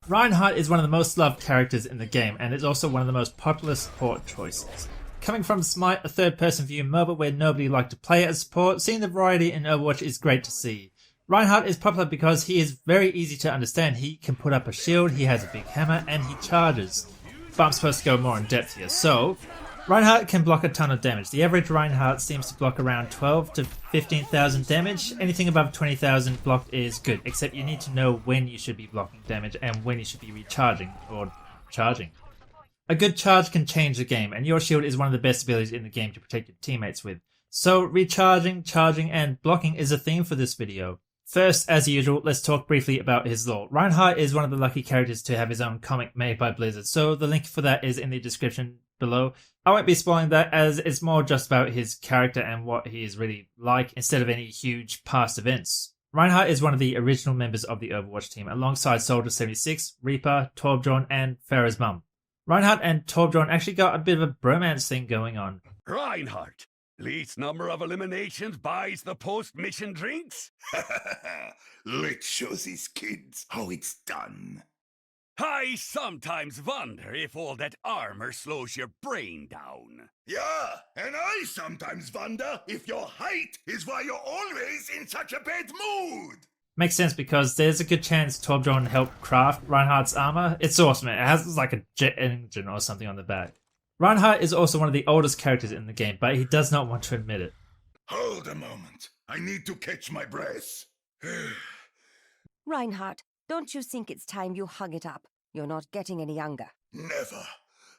Reinhardt is one of the most loved characters in the game and is also one of the most popular support choices. Coming from Smite, a third-person view MOBA where nobody liked to play as support, seeing the variety in Overwatch is great to see. Reinhardt is popular because he is very easy to understand. He can put up a shield, he has a big hammer, and he charges. But I'm supposed to go more in depth here. So, Reinhardt can block a ton of damage. The average Reinhardt seems to block around 12 to 15,000 damage. Anything above 20,000 blocked is good, except you need to know when you should be blocking damage and when you should be recharging or charging. A good charge can change the game, and your shield is one of the best abilities in the game to protect your teammates with. So recharging, charging, and blocking is a theme for this video. First, as usual, let's talk briefly about his lore. Reinhardt is one of the lucky characters to have his own comic made by Blizzard, so the link for that is in the description below. I won't be spoiling that as it's more just about his character and what he is really like instead of any huge past events. Reinhardt is one of the original members of the Overwatch team alongside Soldier 76, Reaper, Torbjorn, and Pharah's mum. Reinhardt and Torbjorn actually got a bit of a bromance thing going on. Reinhardt, least number of eliminations buys the post-mission drinks? Let's show these kids how it's done. I sometimes wonder if all that armor slows your brain down. Yeah, and I sometimes wonder if your height is why you're always in such a bad mood. Makes sense because there's a good chance Torbjorn helped craft Reinhardt's armor. It's awesome. It has like a jet engine or something on the back. Reinhardt is also one of the oldest characters in the game, but he does not want to admit it. Hold a moment. I need to catch my breath. Reinhardt, don't you think it's time you hung it up? You're not getting any younger. Never.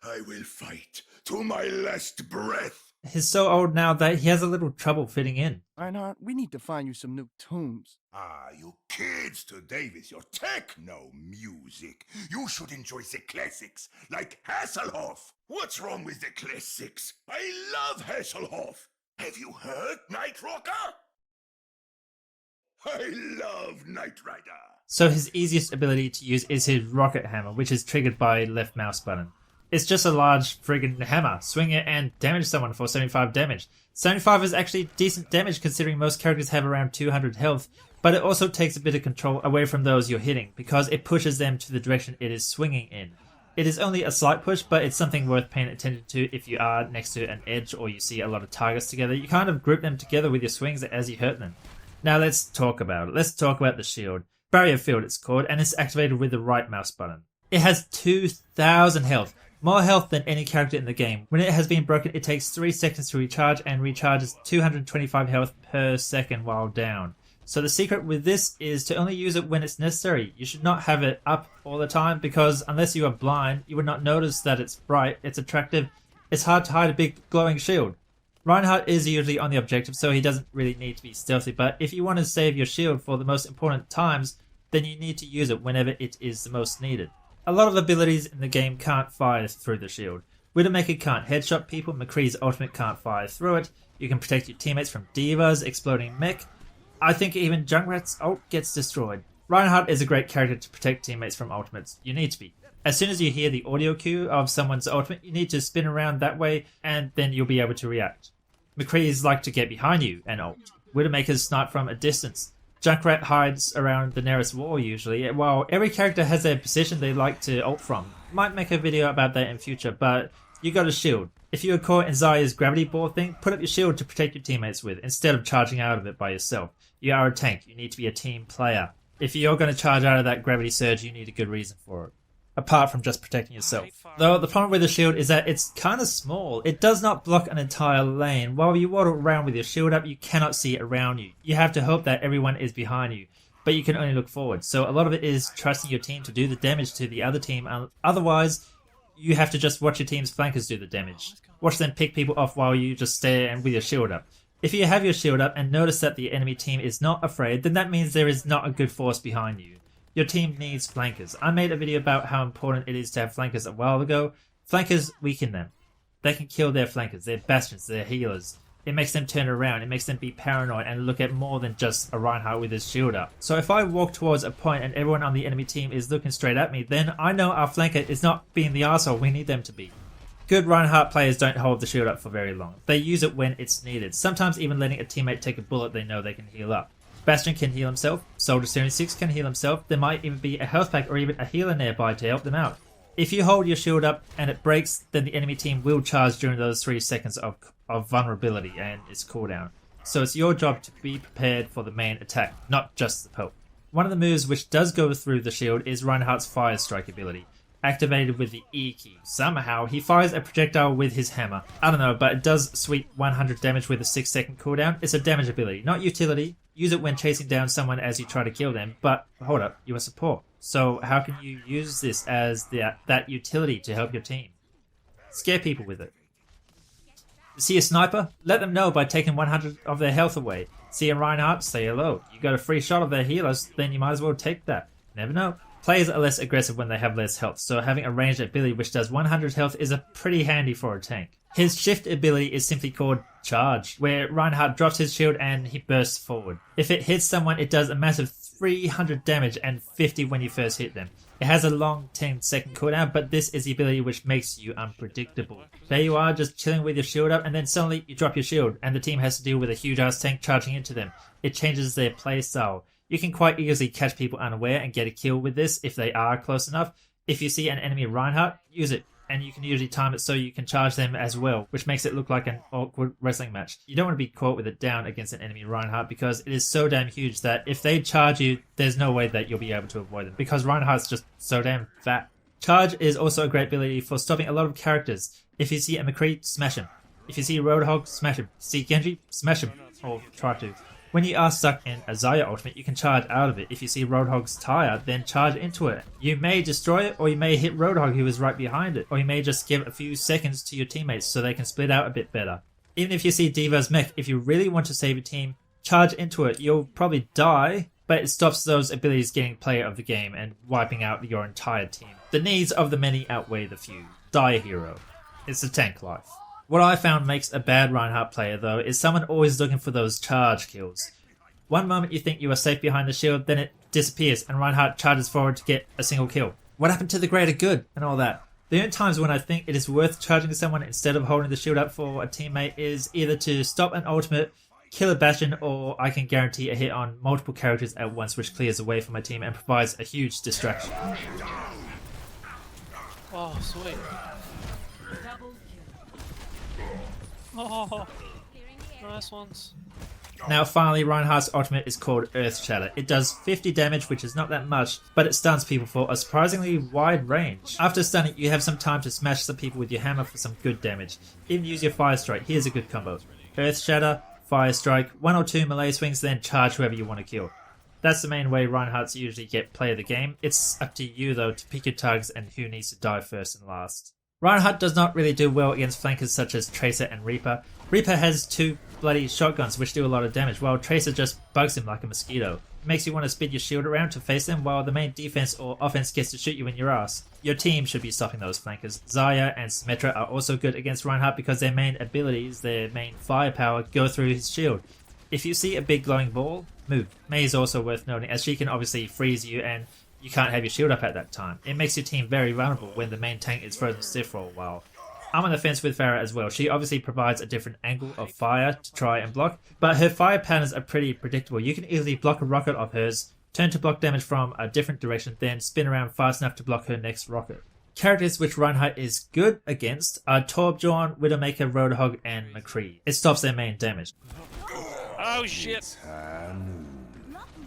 I will fight to my last breath. He's so old now that he has a little trouble fitting in. Reinhardt, we need to find you some new tunes. Ah, you kids today with your techno music. You should enjoy the classics, like Hasselhoff. What's wrong with the classics? I love Hasselhoff. Have you heard Night Rocker? I love Knight Rider. So his easiest ability to use is his rocket hammer, which is triggered by left mouse button. It's just a large friggin' hammer. Swing it and damage someone for 75 damage. 75 is actually decent damage considering most characters have around 200 health, but it also takes a bit of control away from those you're hitting because it pushes them to the direction it is swinging in. It is only a slight push, but it's something worth paying attention to if you are next to an edge or you see a lot of targets together. You kind of group them together with your swings as you hurt them. Now let's talk about it. Let's talk about the shield. Barrier Field it's called, and it's activated with the right mouse button. It has 2,000 health. More health than any character in the game. When it has been broken, it takes 3 seconds to recharge and recharges 225 health per second while down. So the secret with this is to only use it when it's necessary. You should not have it up all the time because unless you are blind, you would not notice that it's bright, it's attractive, it's hard to hide a big glowing shield. Reinhardt is usually on the objective, so he doesn't really need to be stealthy, but if you want to save your shield for the most important times, then you need to use it whenever it is the most needed. A lot of abilities in the game can't fire through the shield. Widowmaker can't headshot people, McCree's ultimate can't fire through it, you can protect your teammates from divas, exploding mech. I think even Junkrat's ult gets destroyed. Reinhardt is a great character to protect teammates from ultimates. You need to be. As soon as you hear the audio cue of someone's ultimate, you need to spin around that way and then you'll be able to react. McCree's like to get behind you and ult. Widowmakers snipe from a distance. Junkrat hides around the nearest wall usually, while every character has their position they like to ult from. Might make a video about that in future, but you got a shield. If you are caught in Zarya's gravity ball thing, put up your shield to protect your teammates with, instead of charging out of it by yourself. You are a tank, you need to be a team player. If you're going to charge out of that gravity surge, you need a good reason for it. Apart from just protecting yourself. Though the problem with the shield is that it's kind of small. It does not block an entire lane. While you waddle around with your shield up, you cannot see around you. You have to hope that everyone is behind you, but you can only look forward. So a lot of it is trusting your team to do the damage to the other team. Otherwise, you have to just watch your team's flankers do the damage. Watch them pick people off while you just stare and with your shield up. If you have your shield up and notice that the enemy team is not afraid, then that means there is not a good force behind you. Your team needs flankers. I made a video about how important it is to have flankers a while ago. Flankers weaken them. They can kill their flankers, their bastions, their healers. It makes them turn around, it makes them be paranoid and look at more than just a Reinhardt with his shield up. So if I walk towards a point and everyone on the enemy team is looking straight at me, then I know our flanker is not being the arsehole we need them to be. Good Reinhardt players don't hold the shield up for very long. They use it when it's needed, sometimes even letting a teammate take a bullet they know they can heal up. Bastion can heal himself, Soldier 76 can heal himself, there might even be a health pack or even a healer nearby to help them out. If you hold your shield up and it breaks, then the enemy team will charge during those 3 seconds of vulnerability and its cooldown. So it's your job to be prepared for the main attack, not just the poke. One of the moves which does go through the shield is Reinhardt's Fire Strike ability, activated with the E key. Somehow he fires a projectile with his hammer. I don't know, but it does sweep 100 damage with a 6-second cooldown. It's a damage ability, not utility. Use it when chasing down someone as you try to kill them, but hold up, you are support. So how can you use this as that utility to help your team? Scare people with it. See a sniper? Let them know by taking 100 of their health away. See a Reinhardt? Say hello. You got a free shot of their healers, then you might as well take that. Never know. Players are less aggressive when they have less health, so having a ranged ability which does 100 health is pretty handy for a tank. His shift ability is simply called Charge, where Reinhardt drops his shield and he bursts forward. If it hits someone, it does a massive 300 damage and 50 when you first hit them. It has a long 10-second cooldown, but this is the ability which makes you unpredictable. There you are, just chilling with your shield up, and then suddenly you drop your shield, and the team has to deal with a huge-ass tank charging into them. It changes their playstyle. You can quite easily catch people unaware and get a kill with this if they are close enough. If you see an enemy Reinhardt, use it, and you can usually time it so you can charge them as well, which makes it look like an awkward wrestling match. You don't want to be caught with it down against an enemy Reinhardt because it is so damn huge that if they charge you, there's no way that you'll be able to avoid them because Reinhardt's just so damn fat. Charge is also a great ability for stopping a lot of characters. If you see a McCree, smash him. If you see Roadhog, smash him. See Genji, smash him. Or try to. When you are stuck in a Zarya ultimate, you can charge out of it. If you see Roadhog's tire, then charge into it. You may destroy it, or you may hit Roadhog who is right behind it, or you may just give a few seconds to your teammates so they can split out a bit better. Even if you see D.Va's mech, if you really want to save your team, charge into it. You'll probably die, but it stops those abilities getting player of the game and wiping out your entire team. The needs of the many outweigh the few. Die a hero. It's a tank life. What I found makes a bad Reinhardt player though is someone always looking for those charge kills. One moment you think you are safe behind the shield, then it disappears and Reinhardt charges forward to get a single kill. What happened to the greater good and all that? The only times when I think it is worth charging someone instead of holding the shield up for a teammate is either to stop an ultimate, kill a Bastion, or I can guarantee a hit on multiple characters at once which clears away from my team and provides a huge distraction. Oh, sweet. Oh, nice ones. Now finally, Reinhardt's ultimate is called Earth Shatter. It does 50 damage, which is not that much, but it stuns people for a surprisingly wide range. After stunning, you have some time to smash some people with your hammer for some good damage. Even use your Fire Strike, here's a good combo. Earth Shatter, Fire Strike, 1 or 2 melee swings, then charge whoever you want to kill. That's the main way Reinhardt's usually get play of the game. It's up to you though to pick your targets and who needs to die first and last. Reinhardt does not really do well against flankers such as Tracer and Reaper. Reaper has 2 bloody shotguns which do a lot of damage, while Tracer just bugs him like a mosquito. It makes you want to spin your shield around to face them, while the main defense or offense gets to shoot you in your ass. Your team should be stopping those flankers. Zarya and Symmetra are also good against Reinhardt because their main abilities, their main firepower, go through his shield. If you see a big glowing ball, move. Mei is also worth noting, as she can obviously freeze you and you can't have your shield up at that time. It makes your team very vulnerable when the main tank is frozen stiff for a while. I'm on the fence with Pharah as well. She obviously provides a different angle of fire to try and block, but her fire patterns are pretty predictable. You can easily block a rocket of hers, turn to block damage from a different direction, then spin around fast enough to block her next rocket. Characters which Reinhardt is good against are Torbjorn, Widowmaker, Roadhog, and McCree. It stops their main damage. Oh shit!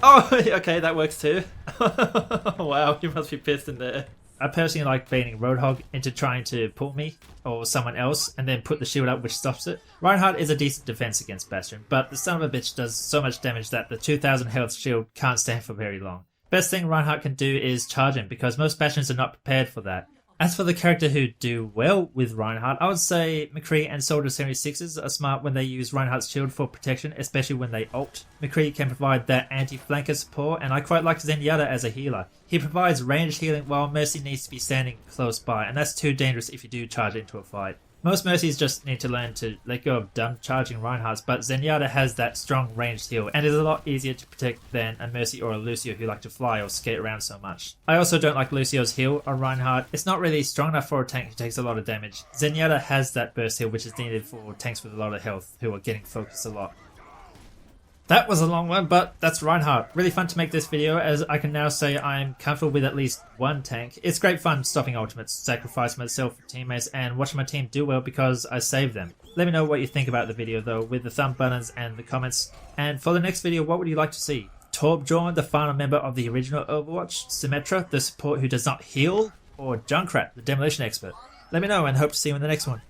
Oh, okay, that works too. Wow, you must be pissed in there. I personally like baiting Roadhog into trying to pull me or someone else and then put the shield up which stops it. Reinhardt is a decent defense against Bastion, but the son of a bitch does so much damage that the 2000 health shield can't stand for very long. Best thing Reinhardt can do is charge him because most Bastions are not prepared for that. As for the character who do well with Reinhardt, I would say McCree and Soldier 76s are smart when they use Reinhardt's shield for protection, especially when they ult. McCree can provide that anti-flanker support, and I quite like Zenyatta as a healer. He provides ranged healing while Mercy needs to be standing close by, and that's too dangerous if you do charge into a fight. Most Mercies just need to learn to let go of dumb charging Reinhardts, but Zenyatta has that strong ranged heal and is a lot easier to protect than a Mercy or a Lucio who like to fly or skate around so much. I also don't like Lucio's heal on Reinhardt. It's not really strong enough for a tank who takes a lot of damage. Zenyatta has that burst heal which is needed for tanks with a lot of health who are getting focused a lot. That was a long one, but that's Reinhardt. Really fun to make this video, as I can now say I'm comfortable with at least one tank. It's great fun stopping ultimates, sacrificing myself for teammates, and watching my team do well because I saved them. Let me know what you think about the video though, with the thumb buttons and the comments. And for the next video, what would you like to see? Torbjorn, the final member of the original Overwatch, Symmetra, the support who does not heal, or Junkrat, the demolition expert? Let me know and hope to see you in the next one.